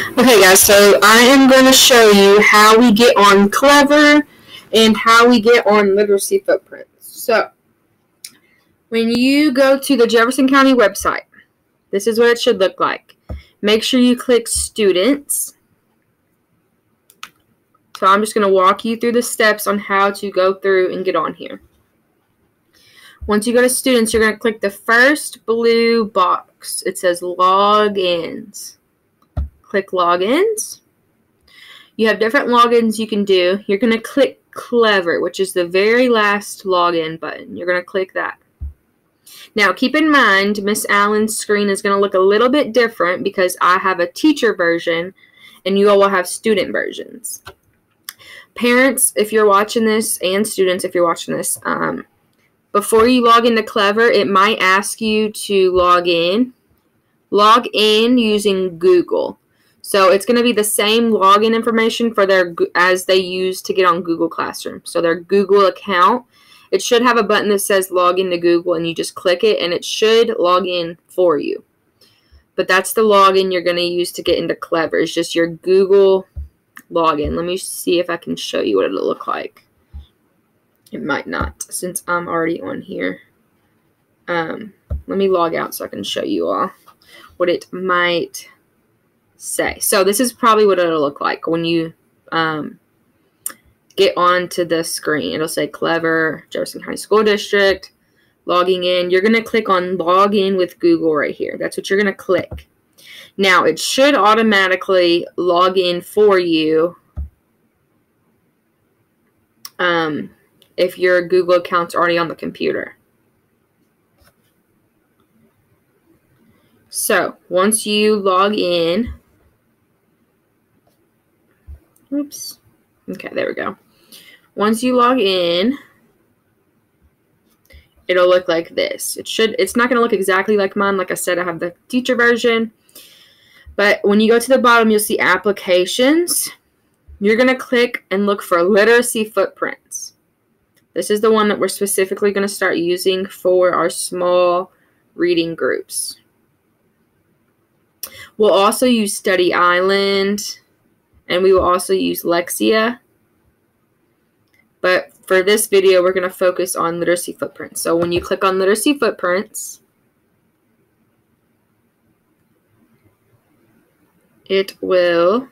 Okay guys, so I am going to show you how we get on Clever and how we get on Literacy Footprints. So, when you go to the Jefferson County website, this is what it should look like. Make sure you click Students. So I'm just going to walk you through the steps on how to go through and get on here. Once you go to Students, you're going to click the first blue box. It says Logins. Click Logins. You have different logins you can do. You're going to click Clever, which is the very last login button. You're going to click that. Now, keep in mind, Miss Allen's screen is going to look a little bit different because I have a teacher version and you all will have student versions. Parents, if you're watching this, and students, if you're watching this, before you log into Clever, it might ask you to log in. Log in using Google. So it's going to be the same login information for their as they use to get on Google Classroom. So their Google account, it should have a button that says log into Google, and you just click it and it should log in for you. But that's the login you're going to use to get into Clever. It's just your Google login. Let me see if I can show you what it'll look like. It might not, since I'm already on here. Let me log out so I can show you all what it might say. So this is probably what it'll look like when you get onto the screen. It'll say Clever, Jefferson County School District, logging in. You're going to click on Log In with Google right here. That's what you're going to click. Now, it should automatically log in for you if your Google account's already on the computer. So, once you log in, oops, okay, there we go. Once you log in, it'll look like this. It's not going to look exactly like mine. Like I said, I have the teacher version. But when you go to the bottom, you'll see Applications. You're going to click and look for Literacy Footprints. This is the one that we're specifically going to start using for our small reading groups. We'll also use Study Island, and we will also use Lexia. But for this video, we're going to focus on Literacy Footprints. So when you click on Literacy Footprints, it will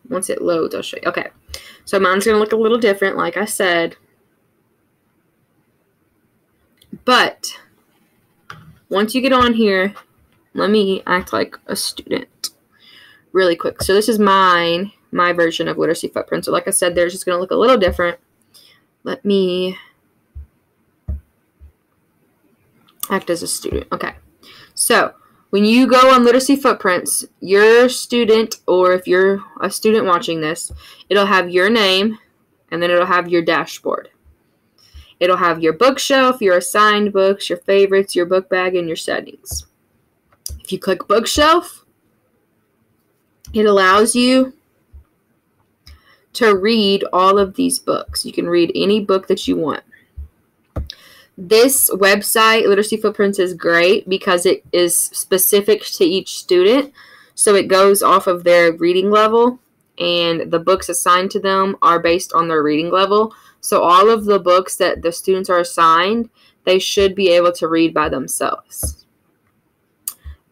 once it loads, I'll show you. Okay, so mine's going to look a little different, like I said. But once you get on here, let me act like a student really quick. So this is my version of Literacy Footprints. So like I said, theirs is going to look a little different. Let me act as a student. Okay, so when you go on Literacy Footprints, your student, or if you're a student watching this, it'll have your name, and then it'll have your dashboard. It'll have your bookshelf, your assigned books, your favorites, your book bag, and your settings. If you click Bookshelf, it allows you to read all of these books. You can read any book that you want. This website, Literacy Footprints, is great because it is specific to each student. So it goes off of their reading level, and the books assigned to them are based on their reading level. So all of the books that the students are assigned, they should be able to read by themselves.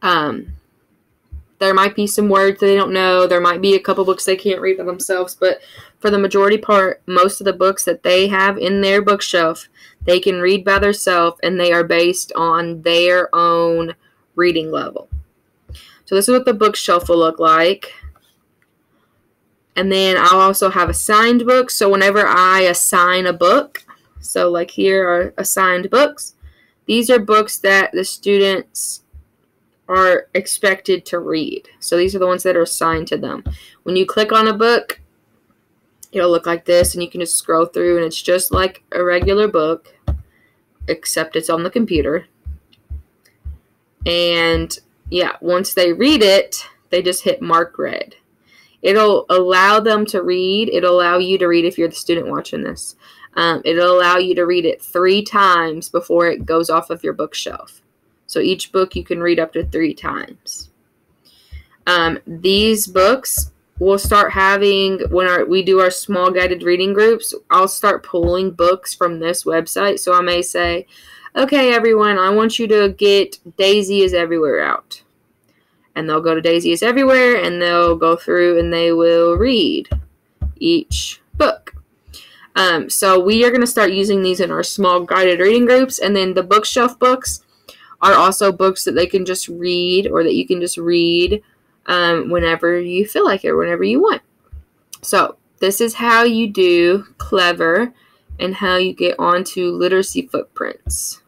There might be some words that they don't know. There might be a couple books they can't read by themselves. But for the majority part, most of the books that they have in their bookshelf, they can read by themselves, and they are based on their own reading level. So this is what the bookshelf will look like. And then I'll also have assigned books. So whenever I assign a book, so like here are assigned books. These are books that the students are expected to read. So these are the ones that are assigned to them. When you click on a book, it'll look like this, and you can just scroll through, and it's just like a regular book, except it's on the computer. And yeah, once they read it, they just hit Mark Read. It'll allow them to read. It'll allow you to read if you're the student watching this. It'll allow you to read it 3 times before it goes off of your bookshelf. So each book you can read up to 3 times. These books we'll start having when we do our small guided reading groups. I'll start pulling books from this website. So I may say, okay, everyone, I want you to get Daisy is Everywhere out. And they'll go to Daisy is Everywhere, and they'll go through and they will read each book. So we are going to start using these in our small guided reading groups. And then the bookshelf books are also books that they can just read, or that you can just read whenever you feel like it, or whenever you want. So this is how you do Clever and how you get onto Literacy Footprints.